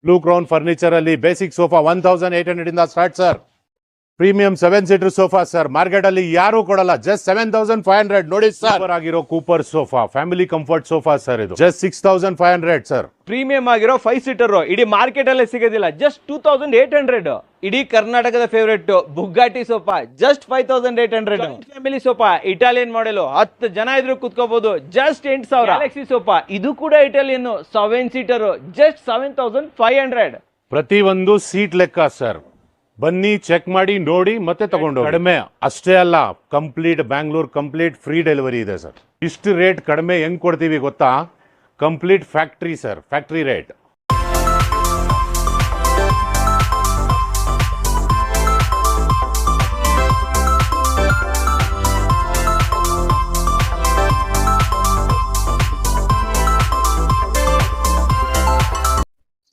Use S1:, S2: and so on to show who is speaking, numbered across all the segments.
S1: Blue crown furniture ಅಲ್ಲಿ basic sofa 1800 ಇಂದ start sir. Premium 7 seater sofa sir, market ಅಲ್ಲಿ ಯಾರು ಕೊಡಲ್ಲ, ಜಸ್ಟ್ 7500 ನೋಡಿ ಸರ್. ಆಗಿರೋ cooper sofa family comfort sofa sir, ಇದು ಜಸ್ಟ್ 6500 ಸರ್.
S2: ಪ್ರೀಮಿಯಂ ಆಗಿರೋ 5 ಸೀಟರ್ ಇಡೀ ಮಾರ್ಕೆಟ್ ಅಲ್ಲೇ ಸಿಗೋದಿಲ್ಲ, ಜಸ್ಟ್ 2800. ಇಡೀ ಕರ್ನಾಟಕದ favourite Bugatti sofa just 5800. Family sofa Italian model 10 ಜನ ಇದ್ರು ಕುತ್ಕೋಬಹುದು, ಜಸ್ಟ್ 8000. ಗ್ಯಾಲಕ್ಸಿ ಸೋಫಾ ಇದು ಕೂಡ ಇಟಾಲಿಯನ್ 7 ಸೀಟರ್ ಜಸ್ಟ್ 7500.
S1: ಪ್ರತಿ ಒಂದು ಸೀಟ್ ಲೆಕ್ಕ ಸರ್, ಬನ್ನಿ ಚೆಕ್ ಮಾಡಿ ನೋಡಿ ಮತ್ತೆ ತಗೊಂಡು. ಕಡಿಮೆ ಅಷ್ಟೇ ಅಲ್ಲ, complete Bangalore complete free delivery ಇದೆ ಸರ್. ಇಷ್ಟು ರೇಟ್ ಕಡಿಮೆ ಹೆಂಗ್ ಕೊಡ್ತೀವಿ ಗೊತ್ತಾ? Complete factory sir, factory rate.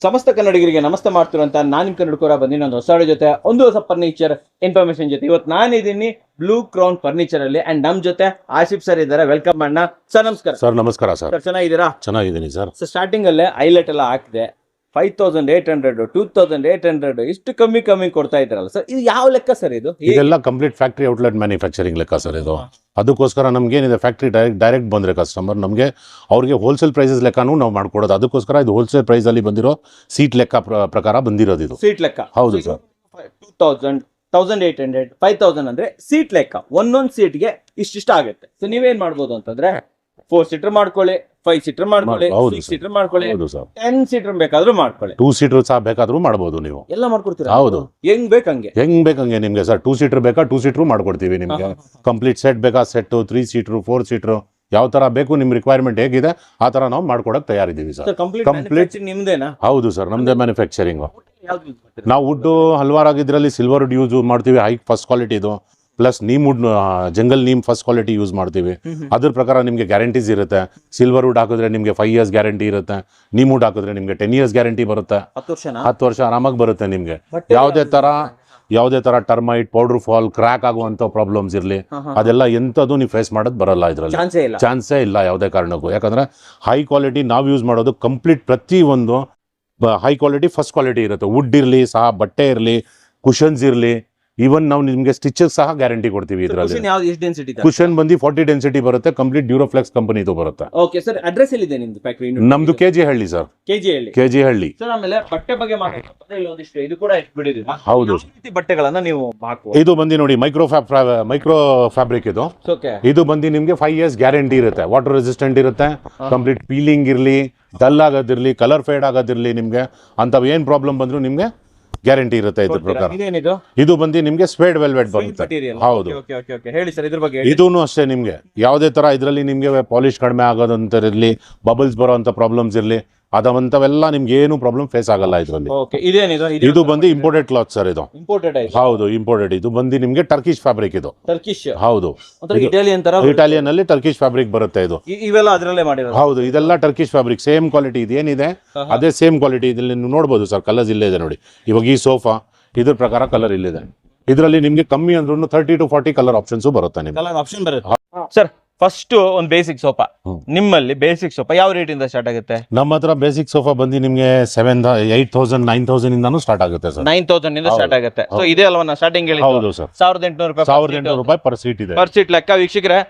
S2: ಸಮಸ್ತ ಕನ್ನಡಿಗರಿಗೆ ನಮಸ್ತೆ ಮಾಡ್ತಿರುವಂತ ನಾನು ನಿಮ್ ಕನ್ನಡಕೋರ ಬಂದಿ ನನ್ನ ಹೊಸ ಜೊತೆ ಒಂದು ಹೊಸ ಫರ್ನಿಚರ್ ಇನ್ಫಾರ್ಮೇಶನ್ ಜೊತೆ. ಇವತ್ತು ನಾನಿದ್ದೀನಿ ಬ್ಲೂ ಕ್ರೌನ್ ಫರ್ನಿಚರ್ ಅಲ್ಲಿ ಅಂಡ್ ನಮ್ ಜೊತೆ ಆಸಿಫ್ ಸರ್ ಇದ್ದಾರೆ. ವೆಲ್ಕಮ್ ಅಣ್ಣ. ಸರ್ ನಮಸ್ಕಾರ.
S1: ಸರ್ ನಮಸ್ಕಾರ ಸರ್.
S2: ಚೆನ್ನಾಗಿದ್ದೀರಾ?
S1: ಚೆನ್ನಾಗಿದ್ದೀನಿ ಸರ್.
S2: ಸ್ಟಾರ್ಟಿಂಗ್ ಅಲ್ಲೇ ಹೈಲೈಟ್ ಎಲ್ಲ ಹಾಕಿದೆ 5800 2800 ಇಷ್ಟು ಕಮ್ಮಿ ಕೊಡ್ತಾ ಇದ್ದಾರಲ್ಲ ಸರ್, ಇದು ಯಾವ ಲೆಕ್ಕ ಸರ್?
S1: ಇದೆಲ್ಲ ಕಂಪ್ಲೀಟ್ ಫ್ಯಾಕ್ಟ್ರಿ ಔಟ್ಲೆಟ್ ಮ್ಯಾನುಫ್ಯಾಕ್ಚರಿಂಗ್ ಲೆಕ್ಕ ಸರ್ ಇದು. ಅದಕ್ಕೋಸ್ಕರ ನಮ್ಗೆ ಏನಿದೆ, ಫ್ಯಾಕ್ಟ್ರಿ ಡೈರೆಕ್ಟ್ ಬಂದ್ರೆ ಕಸ್ಟಮರ್ ನಮಗೆ ಅವ್ರಿಗೆ ಹೋಲ್ಸೇಲ್ ಪ್ರೈಸಸ್ ಲೆಕ್ಕನೂ ನಾವು ಮಾಡ್ಕೊಡೋದು. ಅದಕ್ಕೋಸ್ಕರ ಇದು ಹೋಲ್ಸೇಲ್ ಪ್ರೈಸ್ ಅಲ್ಲಿ ಬಂದಿರೋ ಸೀಟ್ ಲೆಕ್ಕ ಪ್ರಕಾರ ಬಂದಿರೋದು ಇದು.
S2: ಸೀಟ್ ಲೆಕ್ಕ
S1: ಹೌದು ಸರ್.
S2: 2000 1800 5000 ಅಂದ್ರೆ ಸೀಟ್ ಲೆಕ್ಕ. ಒಂದೊಂದು ಸೀಟ್ಗೆ ಇಷ್ಟಿಷ್ಟ ಆಗುತ್ತೆ. ಸೊ ನೀವೇನ್ ಮಾಡ್ಬೋದು ಅಂತಂದ್ರೆ 4 ಸೀಟರ್ ಮಾಡ್ಕೊಳ್ಳಿ, 5 ಸೀಟರ್ ಮಾಡ್ಕೊಳ್ಳಿ, 6 ಸೀಟರ್ ಮಾಡ್ಕೊಳ್ಳಿ, 10 ಸೀಟರ್ ಬೇಕಾದ್ರೂ ಮಾಡ್ಕೊಳ್ಳಿ,
S1: 2 ಸೀಟರ್ ಸಹ ಬೇಕಾದ್ರೂ ಮಾಡ್ಬೋದು. ನೀವು
S2: ಎಲ್ಲ ಮಾಡ್ಕೊಡ್ತೀರಾ?
S1: ಹೌದು,
S2: ಹೆಂಗ್ ಬೇಕಂಗೆ
S1: ನಿಮ್ಗೆ ಸರ್. 2 ಸೀಟರ್ ಬೇಕಾ 2 ಸೀಟರ್ ಮಾಡ್ಕೊಡ್ತೀವಿ ನಿಮ್ಗೆ. ಕಂಪ್ಲೀಟ್ ಸೆಟ್ ಬೇಕಾ ಸೆಟ್, 3 ಸೀಟರ್ 4 ಸೀಟರ್ ಯಾವ ತರ ಬೇಕು ನಿಮ್ ರಿಕ್ವೈರ್ಮೆಂಟ್ ಹೇಗಿದೆ ಆ ತರ ನಾವು ಮಾಡ್ಕೊಡಕ್ ತಯಾರಿದ್ದೀವಿ ಸರ್.
S2: ಕಂಪ್ಲೀಟ್ ನಿಮ್ದೇನಾ?
S1: ಹೌದು ಸರ್, ನಮ್ದೇ ಮ್ಯಾನುಫ್ಯಾಕ್ಚರಿಂಗ್. ನಾವು ವುಡ್ ಹಲವಾರು ಇದರಲ್ಲಿ ಸಿಲ್ವರ್ ವುಡ್ ಯೂಸ್ ಮಾಡ್ತೀವಿ, ಹೈ ಫಸ್ಟ್ ಕ್ವಾಲಿಟಿ ಇದು. Plus neem wood, jungle neem first quality use ಮಾಡ್ತೀವಿ. ಅದ್ರ ಪ್ರಕಾರ ನಿಮಗೆ ಗ್ಯಾರಂಟೀಸ್ ಇರುತ್ತೆ. ಸಿಲ್ವರ್ ವುಡ್ ಹಾಕಿದ್ರೆ ನಿಮಗೆ 5 ಇಯರ್ಸ್ ಗ್ಯಾರಂಟಿ ಇರುತ್ತೆ. ನೀಮ್ ವುಡ್ ಹಾಕಿದ್ರೆ ನಿಮಗೆ 10 ಇಯರ್ಸ್ ಗ್ಯಾರಂಟಿ ಬರುತ್ತೆ. 10 ವರ್ಷ ಆರಾಮಾಗಿ ಬರುತ್ತೆ ನಿಮ್ಗೆ. ಯಾವುದೇ ತರ ಟರ್ಮೈಟ್, ಪೌಡರ್ ಫಾಲ್, ಕ್ರ್ಯಾಕ್ ಆಗುವಂತ ಪ್ರಾಬ್ಲಮ್ಸ್ ಇರಲಿ, ಅದೆಲ್ಲ ಎಂಥದ್ದು ನೀವು ಫೇಸ್ ಮಾಡೋದು ಬರಲ್ಲ ಇದ್ರಲ್ಲಿ. ಚಾನ್ಸೇ ಇಲ್ಲ ಯಾವುದೇ ಕಾರಣಕ್ಕೂ. ಯಾಕಂದ್ರೆ ಹೈ ಕ್ವಾಲಿಟಿ ನಾವು ಯೂಸ್ ಮಾಡೋದು. ಕಂಪ್ಲೀಟ್ ಪ್ರತಿ ಒಂದು ಹೈ ಕ್ವಾಲಿಟಿ ಫಸ್ಟ್ ಕ್ವಾಲಿಟಿ ಇರುತ್ತೆ. ವುಡ್ ಇರಲಿ ಸಹ, ಬಟ್ಟೆ ಇರಲಿ, ಕುಷನ್ಸ್ ಇರಲಿ, ಈವನ್ ನಾವು ನಿಮ್ಗೆ ಸ್ಟಿಚಸ್ ಸಹ ಗ್ಯಾರಂಟಿ ಕೊಡ್ತೀವಿ ಇದರಲ್ಲಿ. ಕುಷನ್ ಬಂದು 40 ಡೆನ್ಸಿಟಿ ಬರುತ್ತೆ. ಕಂಪ್ಲೀಟ್ ಡ್ಯೂರೋಫ್ಲೆಕ್ಸ್ ಕಂಪನಿದು ಬರುತ್ತೆ.
S2: ಓಕೆ ಸರ್, ಅಡ್ರೆಸ್ ಎಲ್ಲಿದೆ ನಿಮ್ದು ಫ್ಯಾಕ್ಟರಿ?
S1: ನಮ್ದು ಕೆಜಿ ಹಳ್ಳಿ ಸರ್. ಕೆಜಿ ಹಳ್ಳಿ
S2: ಸರ್. ಆಮೇಲೆ ಬಟ್ಟೆ ಬಗ್ಗೆ ಮಾತಾಡ್ತಾರೆ, ಇಲ್ಲೊಂದಿಷ್ಟು ಇದು ಕೂಡ ಇಟ್ಬಿಟ್ಟಿದ್ದೀರಾ.
S1: ಹೌದು,
S2: ಬಟ್ಟೆಗಳನ್ನ ನೀವು ಹಾಕುವ.
S1: ಇದು ಬಂದು ನೋಡಿ ಮೈಕ್ರೋ ಫ್ಯಾಬ್ರಿಕ್ ಇದು. ಇದು ಬಂದು ನಿಮ್ಗೆ 5 ಇಯರ್ಸ್ ಗ್ಯಾರಂಟಿ ಇರುತ್ತೆ. ವಾಟರ್ ರೆಸಿಸ್ಟೆಂಟ್ ಇರುತ್ತೆ. ಕಂಪ್ಲೀಟ್ ಪೀಲಿಂಗ್ ಇರಲಿ, ಡಲ್ ಆಗೋದಿರ್ಲಿ, ಕಲರ್ ಫೇಡ್ ಆಗೋದಿರ್ಲಿ, ನಿಮ್ಗೆ ಅಂತವ್ ಏನ್ ಪ್ರಾಬ್ಲಮ್ ಬಂದ್ರು ನಿಮ್ಗೆ ಗ್ಯಾರಂಟಿ ಇರುತ್ತೆ. ಇದ್ರ ಪ್ರಕಾರ ಇದು ಬಂದು ನಿಮ್ಗೆ ಸ್ವೇಡ್ ವೆಲ್ವೆಟ್ ಬರುತ್ತೆ. ಹೌದು,
S2: ಹೇಳಿ ಸರ್ ಇದ್ರ ಬಗ್ಗೆ.
S1: ಇದೂನು ಅಷ್ಟೇ, ನಿಮ್ಗೆ ಯಾವುದೇ ತರ ಇದರಲ್ಲಿ ನಿಮ್ಗೆ ಪಾಲಿಶ್ ಕಡಿಮೆ ಆಗೋದಂತ ಇರಲಿ, ಬಬಲ್ಸ್ ಬರೋಂತ ಪ್ರಾಬ್ಲಮ್ಸ್ ಇರಲಿ, ಅದಂತವೆಲ್ಲ ನಿಮ್ಗೆ ಏನು ಪ್ರಾಬ್ಲಮ್ ಫೇಸ್ ಆಗಲ್ಲ ಇದರಲ್ಲಿ. ಇದು ಬಂದು ಇಂಪೋರ್ಟೆಡ್ ಕ್ಲಾತ್ ಸರ್. ಇದು ಹೌದು, ಇಂಪೋರ್ಟೆಡ್. ಇದು ಬಂದು ನಿಮ್ಗೆ ಟರ್ಕಿಶ್ ಫ್ಯಾಬ್ರಿಕ್. ಇದು ಹೌದು, ಇಟಾಲಿಯನ್ ಅಲ್ಲಿ ಟರ್ಕಿಶ್ ಫ್ಯಾಬ್ರಿಕ್ ಬರುತ್ತೆ. ಇದು
S2: ಇವೆಲ್ಲ ಅದರಲ್ಲೇ ಮಾಡಿರೋದು.
S1: ಹೌದು, ಇದೆಲ್ಲ ಟರ್ಕಿಶ್ ಫ್ಯಾಬ್ರಿಕ್. ಸೇಮ್ ಕ್ವಾಲಿಟಿ ಇದೇನಿದೆ ಅದೇ ಸೇಮ್ ಕ್ವಾಲಿಟಿ. ಇದರಲ್ಲಿ ನೀವು ನೋಡಬಹುದು ಸರ್, ಕಲರ್ಸ್ ಇಲ್ಲೇ ಇದೆ ನೋಡಿ. ಇವಾಗ ಈ ಸೋಫಾ ಇದ್ರ ಪ್ರಕಾರ ಕಲರ್ ಇಲ್ಲಿದೆ. ಇದರಲ್ಲಿ ನಿಮ್ಗೆ ಕಮ್ಮಿ ಅಂದ್ರೂ 30 to 40 ಕಲರ್ ಆಪ್ಷನ್ಸ್ ಬರುತ್ತೆ ನಿಮ್ಗೆ.
S2: ಸರ್ ಫಸ್ಟ್ ಒಂದು ಬೇಸಿಕ್ ಸೋಫಾ, ನಿಮ್ಮಲ್ಲಿ ಬೇಸಿಕ್ ಸೋಫಾ ಯಾವ ರೇಟ್ ಇಂದ ಸ್ಟಾರ್ಟ್ ಆಗುತ್ತೆ?
S1: ನಮ್ಮ ಹತ್ರ ಬೇಸಿಕ್ ಸೋಫಾ ಬಂದು ನಿಮ್ಗೆ 8,000 9,000 ಇಂದಾನು ಸ್ಟಾರ್ಟ್ ಆಗುತ್ತೆ ಸರ್.
S2: 9,000 ಇಂದ ಸ್ಟಾರ್ಟ್ ಆಗುತ್ತೆ. ಸೊ ಇದೇ ಅಲ್ವಾ ಸ್ಟಾರ್ಟಿಂಗ್ ಹೇಳಿ?
S1: ಹೌದು ಸರ್.
S2: 1,800
S1: ರೂಪಾಯಿ ಪರ್ ಸೀಟ್ ಇದೆ.
S2: ಪರ್ ಸೀಟ್ ಲೆಕ್ಕ ವೀಕ್ಷಕರೇ,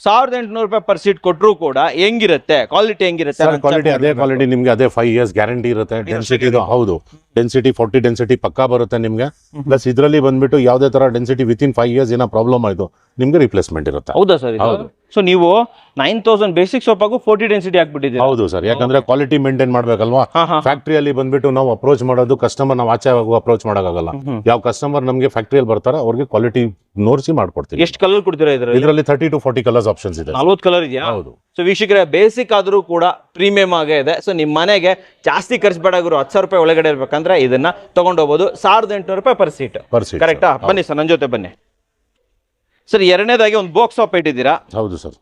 S2: 1,800 ರೂಪಾಯಿ ಪರ್ ಸೀಟ್ ಕೊಟ್ಟರು ಕೂಡ ಹೆಂಗಿರುತ್ತೆ, ಕ್ವಾಲಿಟಿ ಹೆಂಗಿರುತ್ತೆ?
S1: ಕ್ವಾಲಿಟಿ ಅದೇ ಕ್ವಾಲಿಟಿ ನಿಮ್ಗೆ, ಅದೇ 5 ಇಯರ್ಸ್ ಗ್ಯಾರಂಟಿ ಇರುತ್ತೆ. ಡೆನ್ಸಿಟಿ ಹೌದು, ಡೆನ್ಸಿಟಿ 40 ಡೆನ್ಸಿಟಿ ಪಕ್ಕಾ ಬರುತ್ತೆ ನಿಮ್ಗೆ. ಪ್ಲಸ್ ಇದರಲ್ಲಿ ಬಂದ್ಬಿಟ್ಟು ಯಾವುದೇ ತರ ಡೆನ್ಸಿಟಿ ವಿತಿನ್ 5 ಇಯರ್ಸ್ ಏನೋ ಪ್ರಾಬ್ಲಮ್ ಆಯ್ತು ನಿಮ್ಗೆ ರಿಪ್ಲೇಸ್ಮೆಂಟ್ ಇರುತ್ತೆ.
S2: ಹೌದಾ ಸರ್? ಸೊ ನೀವು 9,000 ಬೇಸಿಕ್ ಸೋಫಾಗೂ 40 ಡೆನ್ಸಿಟಿ ಹಾಕ್ಬಿಟ್ಟಿದ್ದೀರಿ.
S1: ಹೌದು ಸರ್, ಯಾಕಂದ್ರೆ ಕ್ವಾಲಿಟಿ ಮೇಂಟೈನ್ ಮಾಡ್ಬೇಕಲ್ವಾ. ಫ್ಯಾಕ್ಟ್ರಿಯಲ್ಲಿ ಬಂದ್ಬಿಟ್ಟು ನಾವು ಅಪ್ರೋಚ್ ಮಾಡೋದು ಕಸ್ಟಮರ್, ನಾವು ಆಚೆ ಅಪ್ರೋಚ್ ಮಾಡೋಕ್ಕಾಗಲ್ಲ. ಯಾವ ಕಸ್ಟಮರ್ ನಮಗೆ ಫ್ಯಾಕ್ಟ್ರಿಯಲ್ಲಿ ಬರ್ತಾರೆ ಅವ್ರಿಗೆ ಕ್ವಾಲಿಟಿ ನೋಡಿಸಿ ಮಾಡ್ಕೊಡ್ತೀವಿ.
S2: ಎಷ್ಟು ಕಲರ್ ಕೊಡ್ತೀರಾ ಇದರಲ್ಲಿ?
S1: 30 to 40 ಕಲರ್ಸ್ ಆಪ್ಷನ್ಸ್ ಇದೆ.
S2: 40 ಕಲರ್ ಇದೆಯಾ? ಹೌದು. ಸೊ ವೀಕ್ಷಕರೇ, ಬೇಸಿಕ್ ಆದ್ರೂ ಕೂಡ ಪ್ರೀಮಿಯಂ ಆಗೇ ಇದೆ. ಸೊ ನಿಮ್ಮ ಮನೆಗೆ ಜಾಸ್ತಿ ಖರ್ಚು ಬೇಡಾಗಿರೋ 10,000 ರೂಪಾಯಿ ಒಳಗಡೆ ಇರ್ಬೇಕಂದ್ರೆ ಇದನ್ನ ತಗೊಂಡು ಹೋಗ್ಬೋದು. 1,800 ರೂಪಾಯಿ ಪರ್ ಸೀಟ್. ಕರೆಕ್ಟಾ? ಬನ್ನಿ ಸರ್, ನನ್ನ ಜೊತೆ ಬನ್ನಿ ಸರ್. ಎರಡನೇದಾಗಿ ಒಂದು ಬಾಕ್ಸ್ ಟಾಪ್ ಇಟ್ಟಿದ್ದೀರಾ.
S1: ಹೌದು ಸರ್.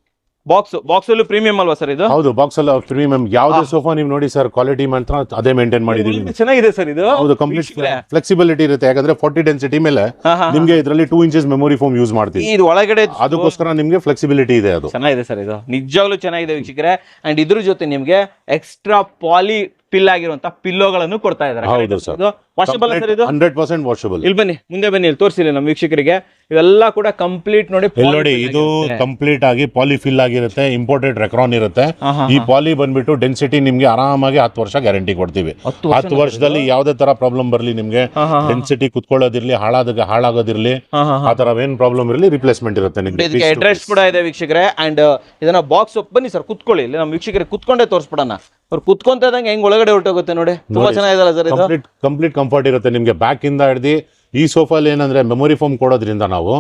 S2: ಬಾಕ್ಸ್ ಅಲ್ಲೂ ಪ್ರೀಮಿಯಂ ಅಲ್ವಾ ಸರ್ ಇದು?
S1: ಹೌದು, ಬಾಕ್ಸ್ ಅಲ್ಲಿ ಪ್ರೀಮಿಯಂ. ಯಾವ್ದೇ ಸೋಫಾ ನೀವು ನೋಡಿ ಸರ್, ಕ್ವಾಲಿಟಿ ಮಾತ್ರ ಅದೇ ಮೇಂಟೈನ್ ಮಾಡಿದೀವಿ.
S2: ಚೆನ್ನಾಗಿದೆ ಸರ್ ಇದು.
S1: ಹೌದು, ಕಂಪ್ಲೀಟ್ ಫ್ಲೆಕ್ಸಿಬಿಲಿಟಿ ಇರುತ್ತೆ. ಯಾಕಂದ್ರೆ 40 ಡೆನ್ಸಿಟಿ ಮೇಲೆ ನಿಮ್ಗೆ ಇದರಲ್ಲಿ 2 ಇಂಚಸ್ ಮೆಮೊರಿ ಫೋಮ್ ಯೂಸ್ ಮಾಡ್ತೀವಿ.
S2: ಇದು ಒಳಗಡೆ
S1: ಅದಕ್ಕೋಸ್ಕರ ನಿಮ್ಗೆ ಫ್ಲೆಕ್ಸಿಬಿಲಿಟಿ ಇದೆ. ಅದು
S2: ಚೆನ್ನಾಗಿದೆ ಸರ್, ಇದು ನಿಜವಾಗ್ಲೂ ಚೆನ್ನಾಗಿದೆ ವೀಕ್ಷಕರೇ. ಅಂಡ್ ಇದ್ರ ಜೊತೆ ನಿಮ್ಗೆ ಎಕ್ಸ್ಟ್ರಾ ಪಾಲಿ ಪಿಲ್ ಆಗಿರುವಂತ ಪಿಲ್ಲೋಗಳನ್ನು ಕೊಡ್ತಾ ಇದ್ದಾರೆ.
S1: ಹೌದು ಸರ್.
S2: ವಾಷಬಲ್ ಸರ್ ಇದು?
S1: 100% ವಾಷಬಲ್.
S2: ಇಲ್ಲಿ ಬನ್ನಿ, ಮುಂದೆ ಬನ್ನಿ, ಇಲ್ಲಿ ತೋರಿಸಿಲ್ಲ ನಮ್ಮ ವೀಕ್ಷಕರಿಗೆ. ಇವೆಲ್ಲ ಕೂಡ ಕಂಪ್ಲೀಟ್ ನೋಡಿ,
S1: ನೋಡಿ ಇದು ಕಂಪ್ಲೀಟ್ ಆಗಿ ಪಾಲಿಫಿಲ್ ಆಗಿರುತ್ತೆ, ಇಂಪೋರ್ಟೆಡ್ ರೆಕ್ರಾನ್ ಇರುತ್ತೆ. ಈ ಪಾಲಿ ಬಂದ್ಬಿಟ್ಟು ಡೆನ್ಸಿಟಿ ನಿಮ್ಗೆ ಆರಾಮಾಗಿ 10 ವರ್ಷ ಗ್ಯಾರಂಟಿ ಕೊಡ್ತೀವಿ. 10 ವರ್ಷದಲ್ಲಿ ಯಾವ್ದೇ ತರ ಪ್ರಾಬ್ಲಮ್ ಬರ್ಲಿ ನಿಮ್ಗೆ, ಡೆನ್ಸಿಟಿ ಕುತ್ಕೊಳ್ಳೋದಿರ್ಲಿ, ಹಾಳಾಗೋದಿರ್ಲಿ, ಆ ತರ ಏನ್ ಪ್ರಾಬ್ಲಮ್ ಇರಲಿ ರಿಪ್ಲೇಸ್ಮೆಂಟ್ ಇರುತ್ತೆ ನಿಮ್ಗೆ.
S2: ಇದಕ್ಕೆ ಅಡ್ರೆಸ್ ಕೂಡ ಇದೆ ವೀಕ್ಷಕರೇ. ಅಂಡ್ ಇದನ್ನ ಬಾಕ್ಸ್ ಬನ್ನಿ ಸರ್, ಕುತ್ಕೊಳ್ಳಿ. ಇಲ್ಲಿ ನಮ್ಮ ವೀಕ್ಷಕರಿಗೆ ಕುತ್ಕೊಂಡೇ ತೋರಿಸ್ಬಿಡೋಣ. ಅವ್ರು ಕುತ್ಕೊಂತ ಇದ್ದಂಗೆ ಹೆಂಗ್ ಒಳಗಡೆ ಹೊರಟೋಗುತ್ತೆ ನೋಡಿ. ತುಂಬಾ ಚೆನ್ನಾಗಿದಲ್ಲ ಸರ್ ಇದು.
S1: ಕಂಪ್ಲೀಟ್ ಕಂಫರ್ಟ್ ಇರುತ್ತೆ ನಿಮ್ಗೆ. ಬ್ಯಾಕ್ ಇಂದ ಹಿಡ್ದು ಈ ಸೋಫಾಲ್ ಏನಂದ್ರೆ ಮೆಮೊರಿ ಫೋಮ್ ಕೊಡೋದ್ರಿಂದ ನಾವು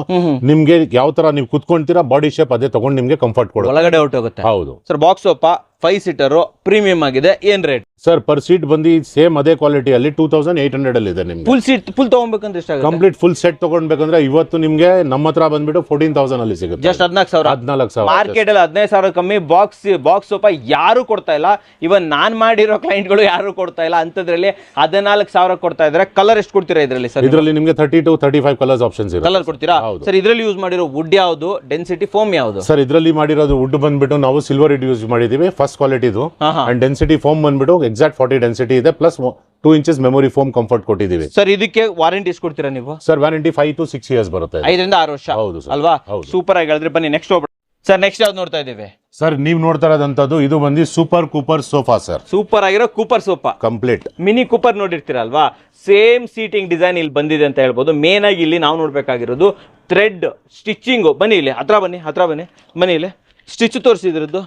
S1: ನಿಮ್ಗೆ ಯಾವ ತರ ನೀವು ಕುತ್ಕೊಂತೀರಾ ಬಾಡಿ ಶೇಪ್ ಅದೇ ತಗೊಂಡು ನಿಮ್ಗೆ ಕಂಫರ್ಟ್ ಕೊಡೋದು.
S2: ಒಳಗಡೆ ಹೊರಟೋಗುತ್ತೆ.
S1: ಹೌದು
S2: sir. Box sofa 5 seater premium ಆಗಿದೆ. ಏನ್ ರೇಟ್
S1: ಸರ್? ಪರ್ ಸೀಟ್ ಬಂದು ಸೇಮ್ ಅದೇ ಕ್ವಾಲಿಟಿಯಲ್ಲಿ 2800 ಅಲ್ಲಿ ಇದೆ ನಿಮ್ಗೆ.
S2: ಫುಲ್ ಸೀಟ್ ಫುಲ್ ತಗೊಬೇಕಂದ್ರೆ ಎಷ್ಟಾಗುತ್ತೆ?
S1: ಕಂಪ್ಲೀಟ್ ಫುಲ್ ಸೆಟ್ ತಗೊಂಡ್ಬೇಕಂದ್ರೆ ಇವತ್ತು ನಿಮ್ಗೆ ನಮ್ಮ ಹತ್ರ ಬಂದ್ಬಿಟ್ಟು 14,000 ಅಲ್ಲಿ ಸಿಗುತ್ತೆ.
S2: ಜಸ್ಟ್ 14,000. ಮಾರ್ಕೆಟ್ ಅಲ್ಲಿ 15,000 ಕಮ್ಮಿ. ಬಾಕ್ಸ್ ಸೋಫಾ ಯಾರು ಕೊಡ್ತಾ ಇಲ್ಲ. ಇವನ್ ನಾನ್ ಮಾಡಿರೋ ಕ್ಲೈಂಟ್ಗಳು ಯಾರು ಕೊಡ್ತಾ ಇಲ್ಲ. ಅಂತದ್ರಲ್ಲಿ 14,000 ಕೊಡ್ತಾ ಇದ್ರೆ. ಕಲರ್ ಎಷ್ಟು ಕೊಡ್ತೀರಾ ಇದರಲ್ಲಿ ಸರ್?
S1: ಇದರಲ್ಲಿ ನಿಮ್ಗೆ 30 to 35 ಕಲರ್ಸ್ ಆಪ್ಷನ್ಸ್ ಇದೆ.
S2: ಕಲರ್ ಕೊಡ್ತೀರಾ ಸರ್? ಇದರಲ್ಲಿ ಯೂಸ್ ಮಾಡಿರೋ ವುಡ್ ಯಾವುದು, ಡೆನ್ಸಿಟಿ ಫೋಮ್ ಯಾವುದು
S1: ಸರ್? ಇದರಲ್ಲಿ ಮಾಡಿರೋದು ವುಡ್ ಬಂದ್ಬಿಟ್ಟು ನಾವು ಸಿಲ್ವರ್ ಇಡ್ ಯೂಸ್ ಮಾಡಿದೀವಿ, ಫಸ್ಟ್ ಕ್ವಾಲಿಟಿದು. ಅಂಡ್ ಡೆನ್ಸಿಟಿ ಫೋಮ್ ಬಂದ್ಬಿಟ್ಟು ಎಕ್ಸಾಕ್ಟ್ 40 ಡೆನ್ಸಿಟಿ ಇದೆ, plus 2 inches memory foam comfort ಕೊಟ್ಟಿದ್ದೀವಿ
S2: ಸರ್. ಇದಕ್ಕೆ ವಾರಂಟಿ ಎಷ್ಟು ಕೊಡ್ತೀರಾ ನೀವು
S1: ಸರ್? ವಾರಂಟಿ 5 to 6 years ಬರುತ್ತೆ.
S2: 5 ರಿಂದ 6 ವರ್ಷ.
S1: ಹೌದು
S2: ಅಲ್ವಾ? ಸೂಪರ್ ಆಗಿ ಹೇಳಿದ್ರೆ. ಬನ್ನಿ ನೆಕ್ಸ್ಟ್ ಹೋಗ್ಬಿಡಿ ಸರ್. ನೆಕ್ಸ್ಟ್ ಯಾವ್ದು ನೋಡ್ತಾ ಇದ್ದೀವಿ
S1: ಸರ್? ನೀವು ನೋಡ್ತಾ ಇರೋದಂತದ್ದು ಇದು ಬಂದು super cooper sofa sir.
S2: Super ಆಗಿರೋ cooper sofa complete. Mini Cooper ನೋಡಿರ್ತೀರಲ್ವಾ, ಸೇಮ್ ಸೀಟಿಂಗ್ ಡಿಸೈನ್ ಇಲ್ಲಿ ಬಂದಿದೆ ಅಂತ ಹೇಳ್ಬೋದು. ಮೇನ್ ಆಗಿ ಇಲ್ಲಿ ನಾವು ನೋಡ್ಬೇಕಾಗಿರೋದು ಥ್ರೆಡ್ ಸ್ಟಿಚಿಂಗ್. ಬನ್ನಿ ಇಲ್ಲಿ ಹತ್ರ ಬನ್ನಿ, ಬನ್ನಿ ಇಲ್ಲಿ ಸ್ಟಿಚ್ ತೋರಿಸಿದ್ರದ್ದು.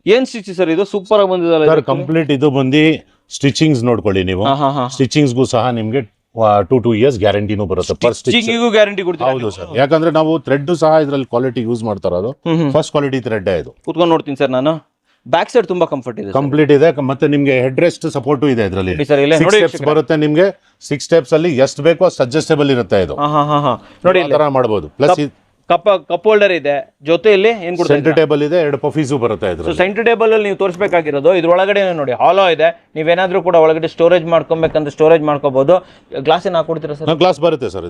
S2: ಏನ್ ಸ್ಟಿಚ್ ಸರ್ ಇದು? ಸೂಪರ್ ಆಗಿ ಬಂದಿದೆ
S1: ಕಂಪ್ಲೀಟ್. ಇದು ಬಂದು ಸ್ಟಿಚಿಂಗ್ಸ್ ನೋಡ್ಕೊಳ್ಳಿ ನೀವು. ಸ್ಟಿಚಿಂಗ್ಸ್ಗೂ ಸಹ ನಿಮ್ಗೆ 2 to 2 years ಗ್ಯಾರಂಟಿನೂ ಬರುತ್ತೆ. ಪರ್ ಸ್ಟಿಚಿಂಗ್
S2: ಗ್ಯಾರಂಟಿ ಕೊಡ್ತೀರಾ?
S1: ಹೌದು ಸರ್. ಯಾಕಂದ್ರೆ ನಾವು ಥ್ರೆಡ್ ಸಹ ಇದ್ರಲ್ಲಿ ಕ್ವಾಲಿಟಿ ಯೂಸ್ ಮಾಡ್ತಾ ಇರೋದು ಫಸ್ಟ್ ಕ್ವಾಲಿಟಿ ಥ್ರೆಡ್ ಇದು.
S2: ಕುತ್ಕೊಂಡು ನೋಡ್ತೀನಿ ಸರ್ ನಾನು. ಬ್ಯಾಕ್ ಸೈಡ್ ತುಂಬಾ ಕಂಫರ್ಟ್ ಇದೆ,
S1: ಕಂಪ್ಲೀಟ್ ಇದೆ. ಮತ್ತೆ ನಿಮ್ಗೆ ಹೆಡ್ ರೆಸ್ಟ್ ಸಪೋರ್ಟ್ ಇದೆ ಇದರಲ್ಲಿ. 6 steps ಬರುತ್ತೆ ನಿಮ್ಗೆ. 6 steps ಅಲ್ಲಿ ಎಷ್ಟು ಬೇಕೋ ಅಷ್ಟು ಅಡ್ಜಸ್ಟೇಬಲ್ ಇರುತ್ತೆ ಇದು.
S2: ನೋಡಿ ಈ ತರ
S1: ಮಾಡಬಹುದು. ಪ್ಲಸ್
S2: ಕಪ್ ಹೋಲ್ಡರ್ ಇದೆ, ಜೊತೆಯಲ್ಲಿ ಏನ್ ಕೊಡ್ತಾರೆ?
S1: ಸೆಂಟರ್ ಟೇಬಲ್ ಇದೆ, 2 ಪಫೀಸು ಬರುತ್ತೆ ಇದು.
S2: ಸೊ ಸೆಂಟರ್ ಟೇಬಲ್ ಅಲ್ಲಿ ನೀವು ತೋರಿಸಬೇಕಾಗಿರೋದು ಇದ್ರೊಳಗಡೆ ನೋಡಿ ಹಾಲೋ ಇದೆ. ನೀವೇನಾದ್ರೂ ಕೂಡ ಒಳಗಡೆ ಸ್ಟೋರೇಜ್ ಮಾಡ್ಕೊಬೇಕಂದ್ರೆ ಸ್ಟೋರೇಜ್ ಮಾಡ್ಕೋಬಹುದು. ಗ್ಲಾಸ್ ಏನ್ ಹಾಕೊಡ್ತೀರಾ ಸರ್?
S1: ಗ್ಲಾಸ್ ಬರುತ್ತೆ ಸರ್.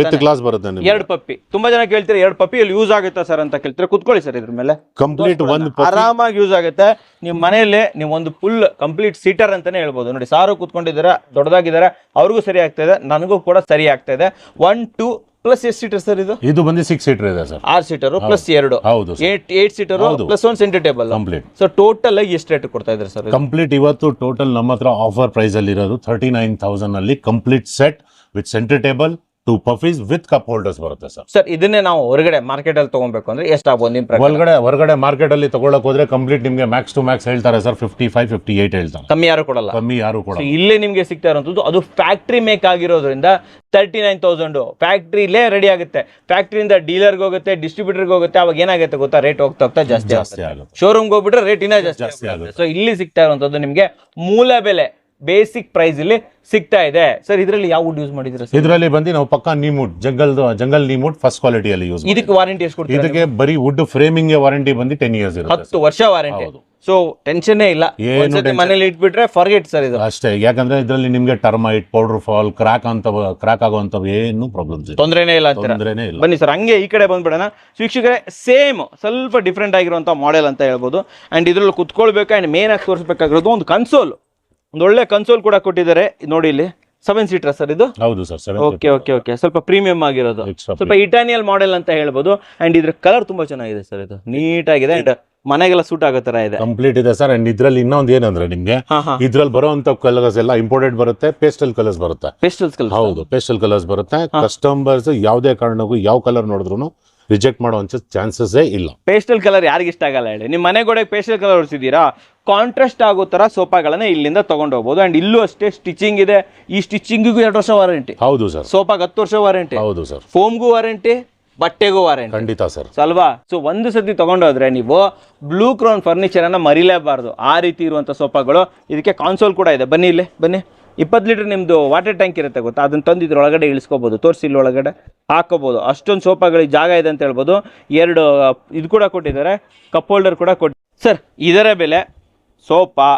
S1: ವಿತ್ ಗ್ಲಾಸ್ ಬರುತ್ತೆ ನಿಮಗೆ.
S2: 2 ಪಪ್ಪಿ. ತುಂಬಾ ಜನ ಕೇಳ್ತೀರಾ 2 ಪಪ್ಪಿ ಇಲ್ಲಿ ಯೂಸ್ ಆಗುತ್ತಾ ಸರ್ ಅಂತ ಕೇಳ್ತೀರಾ. ಕುತ್ಕೊಳ್ಳಿ ಸರ್ ಇದ್ರ ಮೇಲೆ.
S1: ಕಂಪ್ಲೀಟ್ ಒಂದು
S2: ಆರಾಮಾಗಿ ಯೂಸ್ ಆಗುತ್ತೆ. ನಿಮ್ಮ ಮನೆಯಲ್ಲಿ ನೀವು ಒಂದು ಫುಲ್ ಕಂಪ್ಲೀಟ್ ಸೀಟರ್ ಅಂತಾನೆ ಹೇಳ್ಬೋದು. ನೋಡಿ ಸಾರು ಕುತ್ಕೊಂಡಿದ್ದಾರೆ, ದೊಡ್ಡದಾಗಿದ್ದಾರೆ, ಅವ್ರಿಗೂ ಸರಿ ಆಗ್ತಾ ಇದೆ, ನನಗೂ ಕೂಡ ಸರಿ ಆಗ್ತಾ ಇದೆ. 1 2 ಪ್ಲಸ್ 8 ಸೀಟರ್ ಸರ್ ಇದು?
S1: ಇದು ಬಂದು 6 ಸೀಟರ್ ಇದೆ ಸರ್.
S2: 6 seater plus 2.
S1: ಹೌದು
S2: 8 seater plus 1 centre table
S1: complete.
S2: So total ಆಗಿ ಎಷ್ಟು ರೇಟ್ ಕೊಡ್ತಾ ಇದ್ದಾರೆ ಸರ್?
S1: ಕಂಪ್ಲೀಟ್ ಇವತ್ತು ಟೋಟಲ್ ನಮ್ಮ ಹತ್ರ ಆಫರ್ ಪ್ರೈಸ್ ಅಲ್ಲಿ ಇರೋದು 39,000 ಅಲ್ಲಿ complete set with centre table, 2 puffies with cup holders ಬರುತ್ತೆ ಸರ್.
S2: ಸರ್ ಇದನ್ನೇ ನಾವು ಹೊರಗಡೆ ಮಾರ್ಕೆಟ್ ಅಲ್ಲಿ ತಗೊಬೇಕು ಅಂದ್ರೆ ಎಷ್ಟಾಗ್ಬೋದು ನಿಮ್ ಪ್ರಕಾರ?
S1: ಹೊರಗಡೆ ಮಾರ್ಕೆಟ್ ಅಲ್ಲಿ ತಗೊಳಕ್ ಹೋದ್ರೆ ಕಂಪ್ಲೀಟ್ ನಿಮ್ಗೆ ಮ್ಯಾಕ್ಸ್ ಟು ಮ್ಯಾಕ್ಸ್ ಹೇಳ್ತಾರೆ ಸರ್ 55 58 ಹೇಳ್ತಾರೆ.
S2: ಕಮ್ಮಿ ಯಾರು ಕೊಡಲ್ಲ.
S1: ಕಮ್ಮಿ ಯಾರು ಕೊಡಲ್ಲ.
S2: ಇಲ್ಲೇ ನಿಮ್ಗೆ ಸಿಗ್ತಾ ಇರೋದು ಅದು ಫ್ಯಾಕ್ಟ್ರಿ ಮೇಕ್ ಆಗಿರೋದ್ರಿಂದ 39,000 ಫ್ಯಾಕ್ಟ್ರಿಲೇ ರೆಡಿ ಆಗುತ್ತೆ. ಫ್ಯಾಕ್ಟ್ರಿಯಿಂದ ಡೀಲರ್ಗೆ ಹೋಗುತ್ತೆ, ಡಿಸ್ಟ್ರಿಬ್ಯೂಟರ್ಗೆ ಹೋಗುತ್ತೆ. ಅವಾಗ ಏನಾಗುತ್ತೆ ಗೊತ್ತಾ? ರೇಟ್ ಹೋಗ್ತಾ ಜಾಸ್ತಿ ಆಗುತ್ತೆ. ಶೋರೂಮ್ಗೆ ಹೋಗ್ಬಿಟ್ರೆ ರೇಟ್ ಇನ್ನೂ ಜಾಸ್ತಿ ಆಗುತ್ತೆ. ಸೊ ಇಲ್ಲಿ ಸಿಗ್ತಾ ಇರುವಂತದ್ದು ನಿಮ್ಗೆ ಮೂಲ ಬೆಲೆ ಬೇಸಿಕ್ ಪ್ರೈಸ್ ಇಲ್ಲಿ ಸಿಗ್ತಾ ಇದೆ ಸರ್. ಇದರಲ್ಲಿ ಯಾವ ವುಡ್ ಯೂಸ್ ಮಾಡಿದ್ರೆ?
S1: ಇದರಲ್ಲಿ ಬಂದು ನಾವು ಪಕ್ಕಾ ನೀಮುಡ್ ಜಂಗಲ್ ನೀಮುಡ್ ಫಸ್ಟ್ ಕ್ವಾಲಿಟಿಯಲ್ಲಿ ಯೂಸ್.
S2: ಇದಕ್ಕೆ ವಾರಂಟಿ ಎಷ್ಟು ಕೊಡ್ತೀರಾ?
S1: ಇದಕ್ಕೆ ಬರೀ ವುಡ್ ಫ್ರೇಮಿಂಗ್ ವಾರಂಟಿ ಬಂದು 10 years ಇರುತ್ತೆ.
S2: 10 ವರ್ಷ ವಾರಂಟಿ. ಸೊ ಟೆನ್ಷನ್ ಇಲ್ಲ, ಮನೇಲಿ ಇಟ್ಬಿಟ್ರೆ ಫಾರ್ಗೆಟ್ ಸರ್ ಇದು
S1: ಅಷ್ಟೇ. ಯಾಕಂದ್ರೆ ಇದರಲ್ಲಿ ನಿಮ್ಗೆ ಟರ್ಮೈಟ್, ಪೌಡರ್ ಫಾಲ್, ಕ್ರಾಕ್ ಆಗುವಂತವು ಏನು ಪ್ರಾಬ್ಲಮ್ಸ್
S2: ತೊಂದರೆನೇ ಇಲ್ಲ ಅಂತೀರಾ? ಬನ್ನಿ ಸರ್ ಹಂಗೆ ಈ ಕಡೆ ಬಂದ್ಬಿಡೋಣ. ವೀಕ್ಷಕರೇ ಸೇಮ್ ಸ್ವಲ್ಪ ಡಿಫ್ರೆಂಟ್ ಆಗಿರುವಂತ ಮಾಡೆಲ್ ಅಂತ ಹೇಳ್ಬೋದು. ಅಂಡ್ ಇದ್ರಲ್ಲಿ ಕುತ್ಕೊಳ್ಬೇಕು. ಅಂಡ್ ಮೇನ್ ಆಗಿ ತೋರಿಸಬೇಕಾಗಿರೋದು ಒಂದು ಕನ್ಸೋಲ್. ಒಂದು ಒಳ್ಳೆ ಕನ್ಸೋಲ್ ಕೂಡ ಕೊಟ್ಟಿದ್ದಾರೆ ನೋಡಿ ಇಲ್ಲಿ. 7 ಸೀಟರ್ ಸರ್ ಇದು?
S1: ಹೌದು ಸರ್.
S2: ಓಕೆ ಸ್ವಲ್ಪ ಪ್ರೀಮಿಯಂ ಆಗಿರೋದು, ಸ್ವಲ್ಪ ಇಟಾಲಿಯನ್ ಮಾಡೆಲ್ ಅಂತ ಹೇಳ್ಬೋದು. ಅಂಡ್ ಇದ್ರ ಕಲರ್ ತುಂಬಾ ಚೆನ್ನಾಗಿದೆ ಸರ್. ಇದು ನೀಟ್ ಆಗಿದೆ ಅಂಡ್ ಮನೆಗೆಲ್ಲ ಸೂಟ್ ಆಗೋ ತರ ಇದೆ.
S1: ಕಂಪ್ಲೀಟ್ ಇದೆ ಸರ್. ಅಂಡ್ ಇದ್ರಲ್ಲಿ ಇನ್ನೊಂದು ಏನಂದ್ರೆ ನಿಮ್ಗೆ ಇದ್ರಲ್ಲಿ ಬರುವಂತ ಕಲರ್ಸ್ ಎಲ್ಲ ಇಂಪೋರ್ಟೆಡ್ ಬರುತ್ತೆ, ಪೇಸ್ಟಲ್ ಕಲರ್ಸ್ ಬರುತ್ತೆ.
S2: ಹೌದು
S1: ಪೇಸ್ಟಲ್ ಕಲರ್ಸ್ ಬರುತ್ತೆ. ಕಸ್ಟಮರ್ಸ್ ಯಾವುದೇ ಕಾರಣಕ್ಕೂ ಯಾವ ಕಲರ್ ನೋಡಿದ್ರು ರಿಜೆಕ್ಟ್ ಮಾಡುವಂತ ಚಾನ್ಸಸ್ ಇಲ್ಲ.
S2: ಪೇಸ್ಟಲ್ ಕಲರ್ ಯಾರಿಗೆ ಇಷ್ಟ ಆಗಲ್ಲ ಹೇಳಿ? ನಿಮ್ಮ ಮನೆ ಗೋಡೆಗೆ ಪೇಸ್ಟಲ್ ಕಲರ್ ಹೊಡಿಸಿದೀರಾ, ಕಾಂಟ್ರಾಸ್ಟ್ ಆಗೋ ತರ ಸೋಫಾಗಳನ್ನ ಇಲ್ಲಿಂದ ತಗೊಂಡು ಹೋಗ್ಬೋದು. ಅಂಡ್ ಇಲ್ಲೂ ಅಷ್ಟೇ ಸ್ಟಿಚಿಂಗ್ ಇದೆ. ಈ ಸ್ಟಿಚಿಂಗಿಗೂ 2 ವರ್ಷ ವಾರಂಟಿ.
S1: ಹೌದು ಸರ್.
S2: ಸೋಫಾಗೆ 10 ವರ್ಷ ವಾರಂಟಿ.
S1: ಹೌದು ಸರ್.
S2: ಫೋಮ್ಗೂ ವಾರಂಟಿ, ಬಟ್ಟೆಗೂ ವಾರಂಟಿ.
S1: ಖಂಡಿತ ಸರ್.
S2: ಅಲ್ವಾ? ಸೊ ಒಂದು ಸತಿ ತಗೊಂಡೋದ್ರೆ ನೀವು ಬ್ಲೂ ಕ್ರೌನ್ ಫರ್ನಿಚರ್ ಅನ್ನ ಮರಿಲೇಬಾರ್ದು. ಆ ರೀತಿ ಇರುವಂತ ಸೋಫಾಗಳು. ಇದಕ್ಕೆ ಕಾನ್ಸೋಲ್ ಕೂಡ ಇದೆ. ಬನ್ನಿ ಇಲ್ಲಿ ಬನ್ನಿ. 20 ಲೀಟರ್ ನಿಮ್ದು ವಾಟರ್ ಟ್ಯಾಂಕ್ ಇರುತ್ತೆ ಗೊತ್ತಾ? ಅದನ್ನ ತಂದು ಇದ್ರೊಳಗಡೆ ಇಳಿಸ್ಕೋಬಹುದು. ತೋರಿಸಿ ಇಲ್ಲಿ ಒಳಗಡೆ ಹಾಕೋಬಹುದು. ಅಷ್ಟೊಂದು ಸೋಫಾಗಳಿಗೆ ಜಾಗ ಇದೆ ಅಂತ ಹೇಳ್ಬೋದು. 2 ಇದು ಕೂಡ ಕೊಟ್ಟಿದ್ದಾರೆ, ಕಪ್ ಹೋಲ್ಡರ್ ಕೂಡ ಕೊಟ್ಟು ಸರ್. ಇದರ ಬೆಲೆ ಸೋಫಾ,